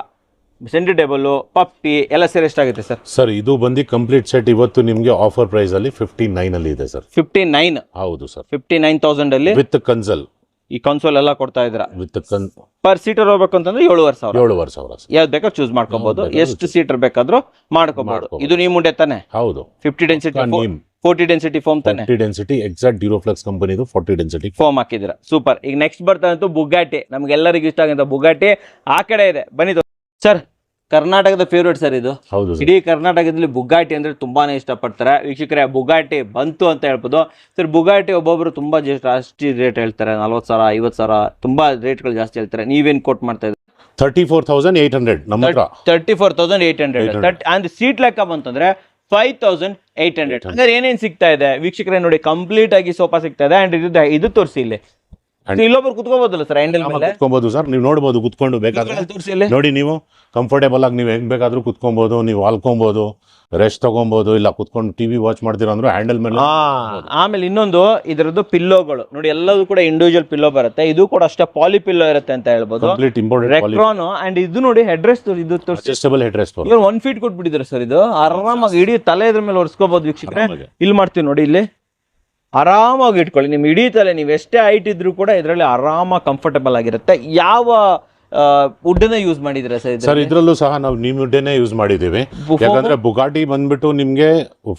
S2: ಸೆಂಟರ್ ಟೇಬಲ್, ಪಪ್ಪಿ ಎಲ್ಲ ಸೇರಿ ಎಷ್ಟಾಗುತ್ತೆ ಸರ್?
S1: ಸರ್ ಇದು ಬಂದು ಕಂಪ್ಲೀಟ್ ಸೆಟ್ ಇವತ್ತು ನಿಮಗೆ ಆಫರ್ ಪ್ರೈಸ್ ಅಲ್ಲಿ 59 ಅಲ್ಲಿ ಇದೆ ಸರ್.
S2: 59?
S1: ಹೌದು ಸರ್.
S2: 59,000 ಅಲ್ಲಿ
S1: ವಿತ್ ಕನ್ಸಲ್.
S2: ಈ ಕನ್ಸೋಲ್ ಎಲ್ಲ ಕೊಡ್ತಾ ಇದ್ರ
S1: ವಿತ್
S2: ಪರ್ ಸೀಟರ್ ಹೋಗ್ಬೇಕು ಅಂತಂದ್ರೆ 7,500
S1: 7,500
S2: ಯಾವ್ದು ಬೇಕಾದ್ರೂ ಚೂಸ್ ಮಾಡ್ಕೋಬಹುದು, ಎಷ್ಟು ಸೀಟರ್ ಬೇಕಾದ್ರೂ ಮಾಡ್ಕೋಬಹುದು. ಇದು ನೀವು ಮುಂಡೆ ತಾನೆ?
S1: ಹೌದು.
S2: 50 ಡೆನ್ಸಿಟಿ 40 ಡೆನ್ಸಿಟಿ ಫೋಮ್ ತಾನೆ?
S1: 40 ಡೆನ್ಸಿಟಿ ಎಕ್ಸಾಕ್ಟ್ ಡ್ಯೂರೋಫ್ಲೆಕ್ಸ್ ಕಂಪನಿದು 40 ಡೆನ್ಸಿಟಿ
S2: ಫೋಮ್ ಹಾಕಿದಿರ, ಸೂಪರ್. ಈಗ ನೆಕ್ಸ್ಟ್ ಬರ್ತಾ ಬುಗಾಟಿ, ನಮ್ಗೆಲ್ಲರಿಗೂ ಇಷ್ಟ ಆಗಂತ ಬುಗಾಟಿ ಆ ಕಡೆ ಇದೆ, ಬನ್ನಿ ಸರ್. ಕರ್ನಾಟಕದ ಫೇವ್ರೇಟ್ ಸರ್ ಇದು.
S1: ಹೌದು.
S2: ಇಡೀ ಕರ್ನಾಟಕದಲ್ಲಿ ಬುಗಾಟಿ ಅಂದ್ರೆ ತುಂಬಾನೇ ಇಷ್ಟಪಡ್ತಾರೆ ವೀಕ್ಷಕರೇ. ಬುಗಾಟಿ ಬಂತು ಅಂತ ಹೇಳ್ಬೋದು ಸರ್. ಬುಗಾಟಿ ಒಬ್ಬೊಬ್ರು ತುಂಬಾ ಜಾಸ್ತಿ ರೇಟ್ ಹೇಳ್ತಾರೆ, 40,000 50,000 ತುಂಬಾ ರೇಟ್ಗಳು ಜಾಸ್ತಿ ಹೇಳ್ತಾರೆ. ನೀವೇನ್ ಕೋಟ್ ಮಾಡ್ತಾ ಇದ್ದೀರಾ?
S1: 34,800 ನಮ್ಮ ಹತ್ರ.
S2: 34,800 ಅಂಡ್ ಸೀಟ್ ಲೆಕ್ಕ ಬಂತಂದ್ರೆ 5,800. ಅಂದ್ರೆ ಏನೇನ್ ಸಿಗ್ತಾ ಇದೆ ವೀಕ್ಷಕರೇ ನೋಡಿ, ಕಂಪ್ಲೀಟ್ ಆಗಿ ಸೋಫಾ ಸಿಗ್ತಾ ಇದೆ. ಅಂಡ್ ಇದು ತೋರಿಸಿ ಇಲ್ಲಿ, ಇಲ್ಲೊಬ್ರು ಕುತ್ಕೋಬಹುದಲ್ಲ ಸರ್ ಹ್ಯಾಂಡಲ್ ಮೇಲೆ?
S1: ಕುತ್ಕೋಬಹುದು ಸರ್, ನೀವು ನೋಡಬಹುದು ಕುತ್ಕೊಂಡು ಬೇಕಾದ್ರೆ.
S2: ತೋರಿಸಿ ಇಲ್ಲಿ
S1: ನೋಡಿ, ನೀವು ಕಂಫರ್ಟೇಬಲ್ ಆಗಿ ನೀವು ಹೆಂಗ್ ಬೇಕಾದ್ರೂ ಕುತ್ಕೊಬಹುದು, ನೀವು ವಾಲ್ಕೊಬಹುದು, ರೆಸ್ಟ್ ತಗೊಬಹುದು, ಇಲ್ಲ ಕುತ್ಕೊಂಡು ಟಿವಿ ವಾಚ್ ಮಾಡ್ತೀರಾ ಅಂದ್ರೆ ಹ್ಯಾಂಡಲ್ ಮೇಲೆ.
S2: ಆಮೇಲೆ ಇನ್ನೊಂದು ಇದರದ್ದು ಪಿಲ್ಲೋಗಳು ನೋಡಿ, ಎಲ್ಲದೂ ಕೂಡ ಇಂಡಿವಿಜುವಲ್ ಪಿಲ್ಲೋ ಬರುತ್ತೆ. ಇದು ಕೂಡ ಅಷ್ಟೇ ಪಾಲಿ ಪಿಲ್ಲೋ ಇರುತ್ತೆ ಅಂತ ಹೇಳ್ಬೋದು.
S1: Complete important
S2: Recron. ಅಂಡ್ ಇದು ನೋಡಿ ಹೆಡ್ ರೆಸ್ಟ್, ಇದು
S1: ಅಡ್ಜಸ್ಟಬಲ್ ಹೆಡ್ ರೆಸ್ಟ್.
S2: 1 ಫೀಟ್ ಕೊಟ್ಬಿಟ್ಟಿದ್ದಾರೆ ಸರ್. ಇದು ಆರಾಮಾಗಿ ಇಡೀ ತಲೆ ಇದ್ರ ಮೇಲೆ ಒರೆಸ್ಕೋಬಹುದು ವೀಕ್ಷಕರೇ. ಇಲ್ಲಿ ಮಾಡ್ತೀವಿ ನೋಡಿ, ಇಲ್ಲಿ ಆರಾಮಾಗಿ ಇಟ್ಕೊಳ್ಳಿ. ನಿಮ್ ಇಡೀ ತಲೆ ನೀವು ಎಷ್ಟೇ ಹೈಟ್ ಇದ್ರೂ ಕೂಡ ಇದರಲ್ಲಿ ಆರಾಮಾಗಿ ಕಂಫರ್ಟಬಲ್ ಆಗಿರುತ್ತೆ. ಯಾವ ವುಡ್ನ ಯೂಸ್ ಮಾಡಿದ್ರೆ
S1: ಸರ್? ಇದ್ರಲ್ಲೂ ಸಹ ನಾವು ನೀಮ್ ವುಡ್ಡನ್ನೇ ಯೂಸ್ ಮಾಡಿದೀವಿ. ಯಾಕಂದ್ರೆ ಬುಗಾಟಿ ಬಂದ್ಬಿಟ್ಟು ನಿಮ್ಗೆ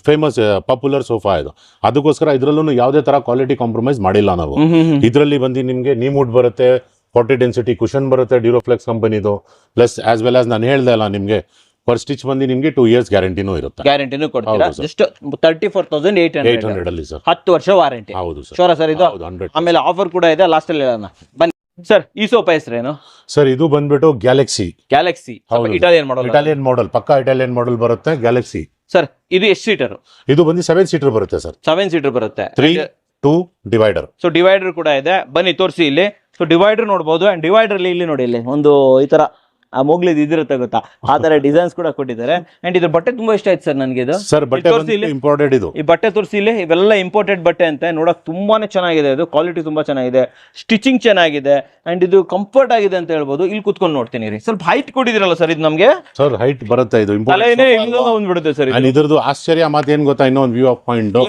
S1: ಫೇಮಸ್ ಪಾಪ್ಯುಲರ್ ಸೋಫಾ ಇದು, ಅದಕ್ಕೋಸ್ಕರ ಇದ್ರಲ್ಲೂ ಯಾವುದೇ ತರ ಕ್ವಾಲಿಟಿ ಕಾಂಪ್ರಮೈಸ್ ಮಾಡಿಲ್ಲ ನಾವು. ಇದರಲ್ಲಿ ಬಂದು ನಿಮ್ಗೆ ನೀಮ್ ವುಡ್ ಬರುತ್ತೆ, 40 ಡೆನ್ಸಿಟಿ ಕುಷನ್ ಬರುತ್ತೆ ಡ್ಯೂರೋಫ್ಲೆಕ್ಸ್ ಕಂಪನಿದು. ಪ್ಲಸ್ ಆಸ್ ವೆಲ್ ಆಸ್ ನಾನು ಹೇಳ್ದೆ ಅಲ್ಲ ನಿಮ್ಗೆ, ಪರ್ ಸ್ಟಿಚ್ ಬಂದು ನಿಮ್ಗೆ 2 years ಗ್ಯಾರಂಟಿನೂ ಇರುತ್ತೆ.
S2: ಗ್ಯಾರಂಟಿನೂ ಕೊಡ್ತೀರಾ? ಜಸ್ಟ್ 34,800
S1: ಅಲ್ಲಿ ಸರ್.
S2: 10 ವರ್ಷ ವಾರಂಟಿ.
S1: ಹೌದು ಸರ್.
S2: ಶೋರ ಸರ್ ಇದು?
S1: 100%.
S2: ಆಮೇಲೆ ಆಫರ್ ಕೂಡ ಇದೆ, ಲಾಸ್ಟ್ ಅಲ್ಲಿ ಹೇಳೋಣ ಬನ್ನಿ ಸರ್. ಈ ಸೋಫಾ ಹೆಸರೇನು
S1: ಸರ್? ಇದು ಬಂದ್ಬಿಟ್ಟು ಗ್ಯಾಲಕ್ಸಿ.
S2: ಗ್ಯಾಲಕ್ಸಿ ಇಟಾಲಿಯನ್ ಮಾಡಲ್.
S1: ಇಟಾಲಿಯನ್ ಮಾಡಲ್, ಪಕ್ಕಾ ಇಟಾಲಿಯನ್ ಮಾಡಲ್ ಬರುತ್ತೆ ಗ್ಯಾಲಕ್ಸಿ.
S2: ಸರ್ ಇದು ಎಷ್ಟು ಸೀಟರ್?
S1: ಇದು ಬಂದು 7 ಸೀಟರ್ ಬರುತ್ತೆ ಸರ್.
S2: 7 ಸೀಟರ್ ಬರುತ್ತೆ.
S1: 3-2 ಡಿವೈಡರ್.
S2: ಸೊ ಡಿವೈಡರ್ ಕೂಡ ಇದೆ, ಬನ್ನಿ ತೋರಿಸಿ ಇಲ್ಲಿ. ಸೊ ಡಿವೈಡರ್ ನೋಡಬಹುದು. ಅಂಡ್ ಡಿವೈಡರ್ ಇಲ್ಲಿ ನೋಡಿ, ಇಲ್ಲಿ ಒಂದು ಈ ತರ ಆ ಮೊಗ್ಲಿದ್ ಇದಿರುತ್ತೆ ಗೊತ್ತಾ, ಆ ತರ ಡಿಸೈನ್ಸ್ ಕೂಡ ಕೊಟ್ಟಿದ್ದಾರೆ. ಅಂಡ್ ಇದ್ರ ಬಟ್ಟೆ ತುಂಬಾ ಇಷ್ಟ ಆಯ್ತು ಸರ್ ನನಗೆ. ಇದು
S1: ಸರ್ ಬಟ್ಟೆ ಇಂಪೋರ್ಟೆಡ್. ಇದು
S2: ಈ ಬಟ್ಟೆ ತೋರಿಸಿ ಇಲ್ಲಿ, ಇವೆಲ್ಲ ಇಂಪೋರ್ಟೆಡ್ ಬಟ್ಟೆ ಅಂತ. ನೋಡಕ್ ತುಂಬಾನೇ ಚೆನ್ನಾಗಿದೆ, ಇದು ಕ್ವಾಲಿಟಿ ತುಂಬಾ ಚೆನ್ನಾಗಿದೆ, ಸ್ಟಿಚಿಂಗ್ ಚೆನ್ನಾಗಿದೆ, ಅಂಡ್ ಇದು ಕಂಫರ್ಟ್ ಆಗಿದೆ ಅಂತ ಹೇಳ್ಬೋದು. ಇಲ್ಲಿ ಕುತ್ಕೊಂಡು ನೋಡ್ತೀನಿ ರೀ, ಸ್ವಲ್ಪ ಹೈಟ್ ಕೊಟ್ಟಿದಿರಲ್ಲ ಸರ್ ಇದು ನಮ್ಗೆ?
S1: ಸರ್ ಹೈಟ್ ಬರುತ್ತೆ, ಇದು
S2: ಬಿಡುತ್ತೆ ಸರ್.
S1: ಇದ್ರದ್ದು ಆಶ್ಚರ್ಯ ಮಾತೇನ್ ಗೊತ್ತಾ, ಇನ್ನೊಂದು ವ್ಯೂ ಆಫ್ ಪಾಯಿಂಟ್,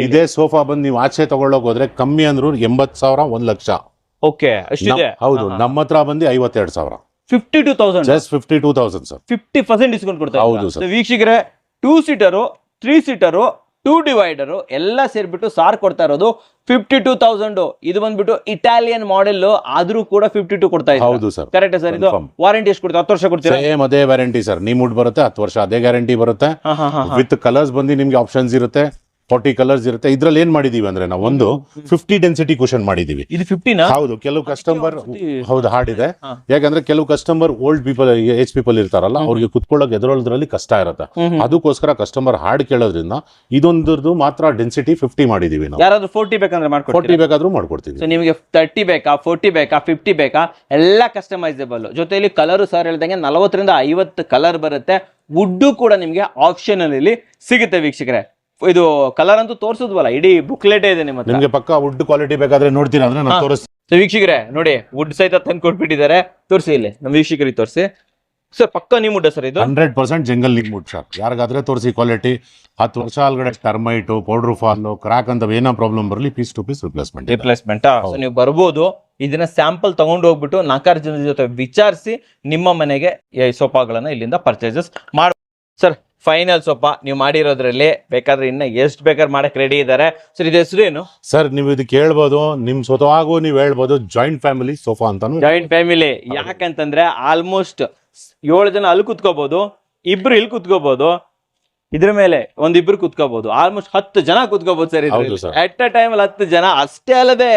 S1: ಇದೇ ಸೋಫಾ ಬಂದು ನೀವು ಆಚೆ ತಗೊಳ್ಳೋಕ್ ಹೋದ್ರೆ ಕಮ್ಮಿ ಅಂದ್ರು 80,000 1 ಲಕ್ಷ.
S2: ಓಕೆ, ಅಷ್ಟಿದೆ.
S1: ಹೌದು, ನಮ್ಮ ಹತ್ರ ಬಂದು 52,000.
S2: 52,000.
S1: Just 52,000 sir.
S2: 50% ಡಿಸ್ಕೌಂಟ್ ಕೊಡ್ತಾರೆ.
S1: ಹೌದು ಸರ್.
S2: ವೀಕ್ಷಕರೇ 2 ಸೀಟರು 3 ಸೀಟರು 2 ಡಿವೈಡರು ಎಲ್ಲ ಸೇರ್ಬಿಟ್ಟು ಸಾರ್ ಕೊಡ್ತಾ ಇರೋದು 52,000. ಇದು ಬಂದ್ಬಿಟ್ಟು ಇಟಾಲಿಯನ್ ಮಾಡೆಲ್ ಆದ್ರೂ ಕೂಡ 52 ಕೊಡ್ತಾ ಇದ್ದಾರೆ.
S1: ಹೌದು ಸರ್,
S2: ಕರೆಕ್ಟ್ ಸರ್. ಇದು ವಾರಂಟಿ ಎಷ್ಟು ಕೊಡ್ತೀರಾ? 10 ವರ್ಷ ಕೊಡ್ತೀರಾ?
S1: ಸೇಮ್ ಅದೇ ವ್ಯಾರಂಟಿ ಸರ್. ನೀಮ್ ವುಡ್ ಬರುತ್ತೆ, 10 ವರ್ಷ ಅದೇ ಗ್ಯಾರಂಟಿ ಬರುತ್ತೆ. ವಿತ್ ಕಲರ್ಸ್ ಬಂದು ನಿಮ್ಗೆ ಆಪ್ಷನ್ಸ್ ಇರುತ್ತೆ, 40 ಕಲರ್ಸ್ ಇರುತ್ತೆ. ಇದ್ರಲ್ಲಿ ಏನ್ ಮಾಡಿದೀವಿ ಅಂದ್ರೆ ನಾವು ಒಂದು 50 ಡೆನ್ಸಿಟಿ ಕುಷನ್ ಮಾಡಿದೀವಿ.
S2: ಇದು 50
S1: ಹೌದು. ಕೆಲವು ಕಸ್ಟಮರ್ ಹೌದು ಹಾರ್ಡ್ ಇದೆ, ಯಾಕಂದ್ರೆ ಕೆಲವು customer old people, age people ಇರ್ತಾರಲ್ಲ, ಅವ್ರಿಗೆ ಕುತ್ಕೊಳ್ಳೋಕೆ ಎದುರೋದ್ರಲ್ಲಿ ಕಷ್ಟ ಇರುತ್ತೆ. ಅದಕ್ಕೋಸ್ಕರ ಕಸ್ಟಮರ್ ಹಾರ್ಡ್ ಕೇಳೋದ್ರಿಂದ ಇದೊಂದು ಮಾತ್ರ ಡೆನ್ಸಿಟಿ 50 ಮಾಡಿದೀವಿ ನಾವು.
S2: ಯಾರಾದ್ರೂ 40 ಬೇಕಂದ್ರೆ
S1: 40 ಬೇಕಾದ್ರೂ ಮಾಡ್ಕೊಡ್ತೀವಿ.
S2: ಸೊ ನಿಮಗೆ 30 ಬೇಕಾ, 40 ಬೇಕಾ, 50 ಬೇಕಾ, ಎಲ್ಲ ಕಸ್ಟಮೈಸೇಬಲ್. ಜೊತೆಯಲ್ಲಿ ಕಲರ್ ಸರ್ ಹೇಳ್ದಂಗೆ 40 ರಿಂದ 50 ಕಲರ್ ಬರುತ್ತೆ. ವುಡ್ ಕೂಡ ನಿಮ್ಗೆ ಆಪ್ಷನ್ ಅಲ್ಲಿ ಸಿಗುತ್ತೆ ವೀಕ್ಷಕರೇ. ಇದು ಕಲರ್ ಅಂತೂ ತೋರಿಸೋದ್ವಲ್ಲ, ಇಡೀ ಬುಕ್ಲೆಟ್ ಇದೆ ನಿಮ್ಮ ಹತ್ರ.
S1: ನಿಮಗೆ ಪಕ್ಕಾ ವುಡ್ ಕ್ವಾಲಿಟಿ ಬೇಕಾದ್ರೆ ನೋಡ್ತೀರಾ ಅಂದ್ರೆ ನಾನು ತೋರಿಸ್ತೀನಿ.
S2: ವೀಕ್ಷಕರೇ ನೋಡಿ, ವುಡ್ ಸಹಿತ ತಂದು ಕೊಟ್ಬಿಟ್ಟಿದ್ದಾರೆ. ತೋರಿಸಿ ಇಲ್ಲಿ ನಮ್ಮ ವೀಕ್ಷಕರಿಗೆ ತೋರಿಸಿ ಸರ್. ಪಕ್ಕ ನೀಮ್ ವುಡ್ ಸರ್ ಇದು?
S1: 100% ಜಂಗಲ್ ನೀಮ್ ವುಡ್ ಸರ್. ಯಾರಿಗಾದ್ರೆ ತೋರಿಸಿ ಕ್ವಾಲಿಟಿ. 10 ವರ್ಷ ಒಳಗಡೆ ಟರ್ಮೈಟು, ಪೌಡರ್ ಫಾಲ್, ಕ್ರಾಕ್ ಅಂತ ಏನೋ ಪ್ರಾಬ್ಲಮ್ ಬರಲಿ, ಪೀಸ್ ಟು ಪೀಸ್ ರಿಪ್ಲೇಸ್ಮೆಂಟ್.
S2: ನೀವು ಬರ್ಬೋದು, ಇದನ್ನ ಸ್ಯಾಂಪಲ್ ತಗೊಂಡು ಹೋಗ್ಬಿಟ್ಟು 4 ಜನರ ಜೊತೆ ವಿಚಾರಿಸಿ ನಿಮ್ಮ ಮನೆಗೆ ಈ ಸೋಫಾಗಳನ್ನ ಇಲ್ಲಿಂದ ಪರ್ಚೇಸಸ್ ಮಾಡಿ ಸರ್. ಫೈನಲ್ ಸೋಫಾ ನೀವು ಮಾಡಿರೋದ್ರಲ್ಲಿ ಬೇಕಾದ್ರೆ ಇನ್ನ ಎಷ್ಟು ಬೇಕಾದ್ರೆ ಮಾಡಕ್ ರೆಡಿ ಇದ್ದಾರೆ ಸರ್. ಇದು ಹೆಸರು ಏನು
S1: ಸರ್? ನೀವು ಇದಕ್ಕೆ ಹೇಳ್ಬೋದು, ನಿಮ್ ಸ್ವತಃಗೂ ನೀವು ಹೇಳ್ಬೋದು ಜಾಯಿಂಟ್ ಫ್ಯಾಮಿಲಿ ಸೋಫಾ ಅಂತಾನು.
S2: ಜಾಯಿಂಟ್ ಫ್ಯಾಮಿಲಿ ಯಾಕಂತಂದ್ರೆ ಆಲ್ಮೋಸ್ಟ್ 7 ಜನ ಅಲ್ಲಿ ಕುತ್ಕೋಬಹುದು, 2 ಇಲ್ಲಿ ಕುತ್ಕೋಬಹುದು, ಇದ್ರ ಮೇಲೆ ಒಂದಿಬ್ರು ಕುತ್ಕೋಬಹುದು, ಆಲ್ಮೋಸ್ಟ್ 10 ಜನ ಕುತ್ಕೋಬಹುದು ಸರ್. ಅಟ್ ಅ ಟೈಮ್ 10 ಜನ. ಅಷ್ಟೇ ಅಲ್ಲದೆ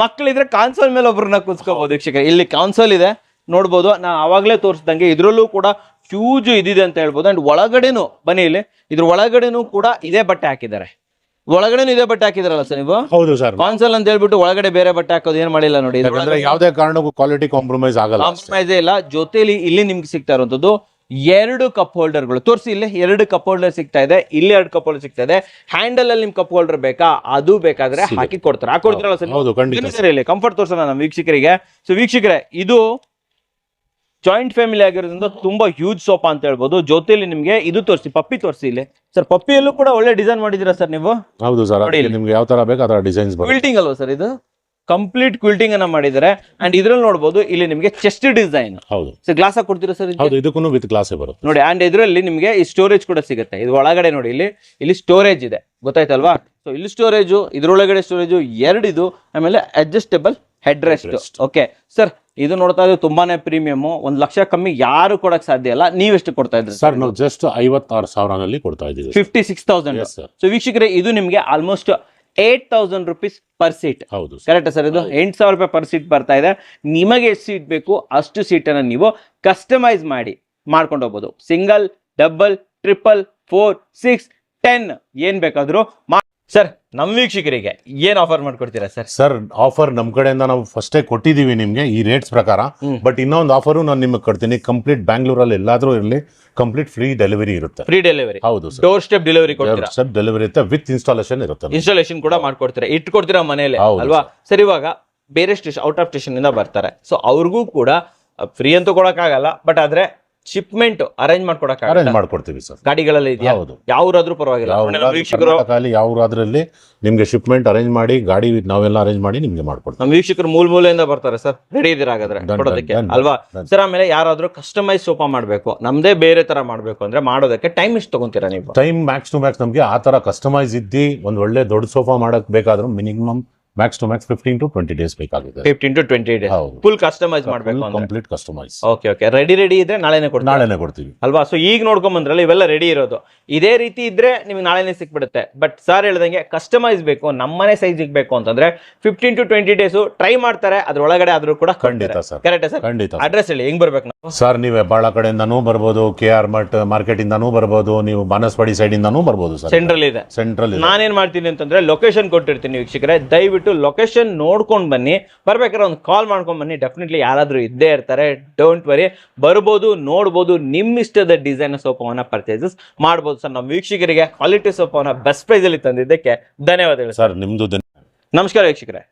S2: ಮಕ್ಕಳಿದ್ರೆ ಕಾನ್ಸೋಲ್ ಮೇಲೆ ಒಬ್ರನ್ನ ಕುತ್ಕೋಬಹುದು ವೀಕ್ಷಕರೇ. ಇಲ್ಲಿ ಕಾನ್ಸೋಲ್ ಇದೆ ನೋಡ್ಬೋದು. ನಾನು ಅವಾಗಲೇ ತೋರಿಸ್ದಂಗೆ ಇದ್ರಲ್ಲೂ ಕೂಡ ಹ್ಯೂಜ್ ಇದಿದೆ ಅಂತ ಹೇಳ್ಬೋದು. ಅಂಡ್ ಒಳಗಡೆನು ಬನ್ನಿ, ಇಲ್ಲಿ ಇದ್ರ ಒಳಗಡೆನು ಕೂಡ ಇದೇ ಬಟ್ಟೆ ಹಾಕಿದ್ದಾರೆ. ಒಳಗಡೆನು ಇದೇ ಬಟ್ಟೆ ಹಾಕಿದಾರಲ್ಲ ಸರ್ ನೀವು?
S1: ಹೌದು ಸರ್.
S2: ಕಾನ್ಸಲ್ ಅಂತ ಹೇಳ್ಬಿಟ್ಟು ಒಳಗಡೆ ಬೇರೆ ಬಟ್ಟೆ ಹಾಕೋದು ಏನ್ ಮಾಡಿಲ್ಲ ನೋಡಿ.
S1: ಯಾವುದೇ ಕಾರಣಕ್ಕೂ ಕ್ವಾಲಿಟಿ ಕಾಂಪ್ರಮೈಸ್ ಆಗಲ್ಲ,
S2: ಕಾಂಪ್ರಮೈಸ್ ಇಲ್ಲ. ಜೊತೆಲಿ ಇಲ್ಲಿ ನಿಮ್ಗೆ ಸಿಗ್ತಾ ಇರುವಂತದ್ದು 2 ಕಪ್ ಹೋಲ್ಡರ್ಗಳು. ತೋರಿಸಿ ಇಲ್ಲಿ 2 ಕಪ್ ಹೋಲ್ಡರ್ ಸಿಗ್ತಾ ಇದೆ, ಇಲ್ಲಿ 2 ಕಪ್ ಹೋಲ್ಡರ್ ಸಿಗ್ತಾ ಇದೆ. ಹ್ಯಾಂಡಲ್ ಅಲ್ಲಿ ನಿಮ್ ಕಪ್ ಹೋಲ್ಡರ್ ಬೇಕಾ, ಅದು ಬೇಕಾದ್ರೆ ಹಾಕಿ ಕೊಡ್ತಾರೆ. ಹಾಕೊಡ್ತಾರಲ್ಲ ಸರ್? ಇಲ್ಲಿ ಕಂಫರ್ಟ್ ತೋರ್ಸೋಣ ನಮ್ಮ ವೀಕ್ಷಕರಿಗೆ. ಸೊ ವೀಕ್ಷಕರೇ, ಇದು ಜಾಯಿಂಟ್ ಫ್ಯಾಮಿಲಿ ಆಗಿರೋದ್ರಿಂದ ತುಂಬಾ ಹ್ಯೂಜ್ ಸೋಫಾ ಅಂತ ಹೇಳ್ಬೋದು. ಜೊತೆಲಿ ನಿಮ್ಗೆ ಇದು ತೋರಿಸಿ, ಪಪ್ಪಿ ತೋರಿಸಿ ಇಲ್ಲಿ ಸರ್. ಪಪ್ಪಿಯಲ್ಲೂ ಕೂಡ ಒಳ್ಳೆ ಡಿಸೈನ್ ಮಾಡಿದಿರಾ ಸರ್ ನೀವು?
S1: ಹೌದು ಸರ್. ನಿಮ್ಗೆ ಯಾವ ತರ ಬೇಕು ಆ ತರ ಡಿಸೈನ್ಸ್.
S2: ಕ್ವಿಲ್ಟಿಂಗ್ ಅಲ್ವಾ ಸರ್ ಇದು? ಕಂಪ್ಲೀಟ್ ಕ್ವಿಲ್ಟಿಂಗ್ ಅನ್ನ ಮಾಡಿದ್ದಾರೆ ಅಂಡ್ ಇದ್ರಲ್ಲಿ ನೋಡಬಹುದು ಇಲ್ಲಿ ನಿಮಗೆ ಚೆಸ್ಟ್ ಡಿಸೈನ್
S1: ಹೌದು
S2: ಗ್ಲಾಸ್ ಹಾಕಿ ಕೊಡ್ತೀರಾ ಸರ್
S1: ಹೌದು, ಇದಕ್ಕೂ ವಿತ್ ಗ್ಲಾಸೇ ಬರುತ್ತೆ
S2: ನೋಡಿ. ಅಂಡ್ ಇದರಲ್ಲಿ ನಿಮಗೆ ಈ ಸ್ಟೋರೇಜ್ ಕೂಡ ಸಿಗುತ್ತೆ. ಇದು ಒಳಗಡೆ ನೋಡಿ, ಇಲ್ಲಿ ಸ್ಟೋರೇಜ್ ಇದೆ, ಗೊತ್ತಾಯ್ತಲ್ವಾ? ಸೊ ಇಲ್ಲಿ ಸ್ಟೋರೇಜು, ಇದ್ರೊಳಗಡೆ ಸ್ಟೋರೇಜು ಎರಡಿದು, ಆಮೇಲೆ adjustable head rest. Okay sir, ಇದು ನೋಡ್ತಾ ಇದ್ರೆ ತುಂಬಾನೇ ಪ್ರೀಮಿಯಮ್. 1 ಲಕ್ಷ ಕಮ್ಮಿ ಯಾರು ಕೊಡಕ್ ಸಾಧ್ಯ ಇಲ್ಲ. ನೀವೆಷ್ಟು ಕೊಡ್ತಾ ಇದ್ರಿ
S1: ಸರ್? ನಾವು ಜಸ್ಟ್ 56,000 ಕೊಡ್ತಾ ಇದ್ದೀವಿ,
S2: 56,000. ಸೊ ವೀಕ್ಷಕರೇ, ಇದು ನಿಮಗೆ ಆಲ್ಮೋಸ್ಟ್ 8,000 rupees ಪರ್ ಸೀಟ್.
S1: ಹೌದು
S2: ಕರೆಕ್ಟ್ ಸರ್? ಇದು 8,000 ರೂಪಾಯಿ ಪರ್ ಸೀಟ್ ಬರ್ತಾ ಇದೆ. ನಿಮಗೆ ಎಷ್ಟು ಸೀಟ್ ಬೇಕು ಅಷ್ಟು ಸೀಟನ್ನು ನೀವು ಕಸ್ಟಮೈಸ್ ಮಾಡ್ಕೊಂಡು ಹೋಗ್ಬೋದು. ಸಿಂಗಲ್, ಡಬಲ್, ಟ್ರಿಪಲ್, 4, 6, 10 ಏನ್ ಬೇಕಾದ್ರೂ. ಸರ್, ನಮ್ಮ ವೀಕ್ಷಕರಿಗೆ ಏನ್ ಆಫರ್ ಮಾಡ್ಕೊಡ್ತೀರಾ ಸರ್?
S1: ಸರ್, ಆಫರ್ ನಮ್ ಕಡೆಯಿಂದ ನಾವು ಫಸ್ಟೇ ಕೊಟ್ಟಿದೀವಿ ನಿಮ್ಗೆ ಈ ರೇಟ್ಸ್ ಪ್ರಕಾರ. ಬಟ್ ಇನ್ನೊಂದು ಆಫರು ನಾನು ನಿಮಗೆ ಕೊಡ್ತೀನಿ. ಕಂಪ್ಲೀಟ್ ಬ್ಯಾಂಗ್ಳೂರಲ್ಲಿ ಎಲ್ಲಾದ್ರೂ ಇರಲಿ, ಕಂಪ್ಲೀಟ್ ಫ್ರೀ ಡೆಲಿವರಿ ಇರುತ್ತೆ.
S2: Free delivery?
S1: ಹೌದು ಸರ್,
S2: ಡೋರ್ ಸ್ಟೆಪ್ ಡೆಲಿವರಿ ಕೊಡ್ತೀರಾ?
S1: ಸ್ಟೆಪ್ ಡೆಲಿವರಿ ಇರುತ್ತೆ, ವಿತ್ ಇನ್ಸ್ಟಾಲೇಷನ್ ಇರುತ್ತೆ.
S2: ಇನ್ಸ್ಟಾಲೇಷನ್ ಕೂಡ ಮಾಡ್ಕೊಡ್ತೀರಾ, ಇಟ್ಕೊಡ್ತೀರಾ ಮನೇಲಿ ಅಲ್ವಾ ಸರ್? ಇವಾಗ ಬೇರೆ ಸ್ಟೇಷನ್, ಔಟ್ ಆಫ್ ಸ್ಟೇಷನ್ ಇಂದ ಬರ್ತಾರೆ, ಸೊ ಅವ್ರಿಗೂ ಕೂಡ ಫ್ರೀ ಅಂತೂ ಕೊಡಕ್ಕಾಗಲ್ಲ, ಬಟ್ ಆದ್ರೆ ಶಿಪ್ಮೆಂಟ್ ಅರೇಂಜ್
S1: ಅರೇಂಜ್ ಮಾಡ್ಕೊಡ್ತೀವಿ ಸರ್.
S2: ಗಾಡಿಗಳಲ್ಲಿ ಇದೆಯಾ?
S1: ಹೌದು,
S2: ಯಾವ್ದಾದ್ರೂ ಪರವಾಗಿಲ್ಲ. ವೀಕ್ಷಕರು
S1: ಯಾವ್ದಾದ್ರಲ್ಲಿ ನಿಮ್ಗೆ ಶಿಪ್ಮೆಂಟ್ ಅರೇಂಜ್ ಮಾಡಿ, ಗಾಡಿ ನಾವೆಲ್ಲ ಅರೇಂಜ್ ಮಾಡಿ ನಿಮ್ಗೆ ಮಾಡ್ಕೊಡ್ತೀವಿ.
S2: ನಮ್ಮ ವೀಕ್ಷಕರು ಮೂಲೆಯಿಂದ ಬರ್ತಾರೆ ಸರ್, ರೆಡಿ ಇದೀರ ಹಾಗಾದ್ರೆ ಕೊಡೋದಕ್ಕೆ ಅಲ್ವಾ ಸರ್? ಆಮೇಲೆ ಯಾರಾದ್ರೂ ಕಸ್ಟಮೈಸ್ ಸೋಫಾ ಮಾಡ್ಬೇಕು, ನಮ್ದೇ ಬೇರೆ ತರ ಮಾಡ್ಬೇಕು ಅಂದ್ರೆ ಮಾಡೋದಕ್ಕೆ ಟೈಮ್ ಎಷ್ಟು ತಗೊಂತೀರಾ ನೀವು?
S1: ಟೈಮ್ ಮ್ಯಾಕ್ಸ್ ಟು ಮ್ಯಾಕ್ಸ್ ನಮ್ಗೆ ಆ ತರ ಕಸ್ಟಮೈಸ್ ಇದ್ದು ಒಂದ್ ಒಳ್ಳೆ ದೊಡ್ಡ ಸೋಫಾ ಮಾಡಕ್ ಬೇಕಾದ್ರೂ minimum max to max 15 to 20 days ಬೇಕಾಗುತ್ತೆ.
S2: 15 to 20 days ಫುಲ್ ಕಸ್ಟಮೈಸ್ ಮಾಡ್ಬೇಕು ಅಂದ್ರೆ
S1: ಕಂಪ್ಲೀಟ್ ಕಸ್ಟಮೈಸ್.
S2: ಓಕೆ, ರೆಡಿ ಇದ್ರೆ ನಾಳೆನೇ
S1: ಕೊಡ್ತೀವಿ
S2: ಅಲ್ವಾ? ಸೊ ಈಗ ನೋಡ್ಕೊಂಡ್ ಬಂದ್ರಲ್ಲ, ಇವೆಲ್ಲ ರೆಡಿ ಇರೋದು. ಇದೇ ರೀತಿ ಇದ್ರೆ ನಿಮ್ಗೆ ನಾಳೆನೇ ಸಿಕ್ಬಿಡುತ್ತೆ. ಬಟ್ ಸರ್ ಹೇಳ್ದಂಗೆ ಕಸ್ಟಮೈಸ್ ಬೇಕು, ನಮ್ಮನೆ ಸೈಜ್ ಬೇಕು ಅಂತಂದ್ರೆ 15 to 20 days ಟ್ರೈ ಮಾಡ್ತಾರೆ. ಅದ್ರೊಳಗಡೆ ಆದ್ರೂ ಕೂಡ
S1: ಖಂಡಿತ ಸರ್.
S2: Correct sir?
S1: ಖಂಡಿತ.
S2: ಅಡ್ರೆಸ್ ಹೇಳಿ, ಹೆಂಗ್ ಬರ್ಬೇಕು ನಾವು?
S1: ಸರ್, ನೀವು ಹೆಬ್ಬಾಳ ಕಡೆಯಿಂದನೂ ಬರ್ಬೋದು, KR ಮಠ್ ಮಾರ್ಕೆಟ್ ಇಂದಾನೂ ಬರ್ಬೋದು, ನೀವು ಬಾನಸವಾಡಿ ಸೈಡ್ ಇಂದಾನೂ ಬರ್ಬೋದು ಸರ್.
S2: ಸೆಂಟ್ರಲ್ ಇದೆ. ನಾನೇನ್ ಮಾಡ್ತೀನಿ ಅಂತಂದ್ರೆ ಲೊಕೇಶನ್ ಕೊಟ್ಟಿರ್ತೀನಿ ವೀಕ್ಷಕರೇ, ದಯವಿಟ್ಟು ಲೊಕೇಶನ್ ನೋಡ್ಕೊಂಡ್ ಬನ್ನಿ. ಬರ್ಬೇಕಾದ್ರೆ ಒಂದು ಕಾಲ್ ಮಾಡ್ಕೊಂಡ್ ಬನ್ನಿ, ಡೆಫಿನೆಟ್ಲಿ ಯಾರಾದ್ರೂ ಇದ್ದೇ ಇರ್ತಾರೆ. ಡೋಂಟ್ ವರಿ, ಬರ್ಬೋದು, ನೋಡ್ಬೋದು, ನಿಮ್ಮ ಇಷ್ಟದ ಡಿಸೈನ್ ಸೋಫಾವನ್ನ ಪರ್ಚೇಸಸ್ ಮಾಡ್ಬೋದು ಸರ್. ನಮ್ಮ ವೀಕ್ಷಕರಿಗೆ ಕ್ವಾಲಿಟಿ ಸೋಫಾವನ್ನ ಬೆಸ್ಟ್ ಪ್ರೈಸ್ ಅಲ್ಲಿ ತಂದಿದ್ದಕ್ಕೆ ಧನ್ಯವಾದಗಳು
S1: ಸರ್. ನಿಮ್ದು
S2: ನಮಸ್ಕಾರ ವೀಕ್ಷಕರೇ.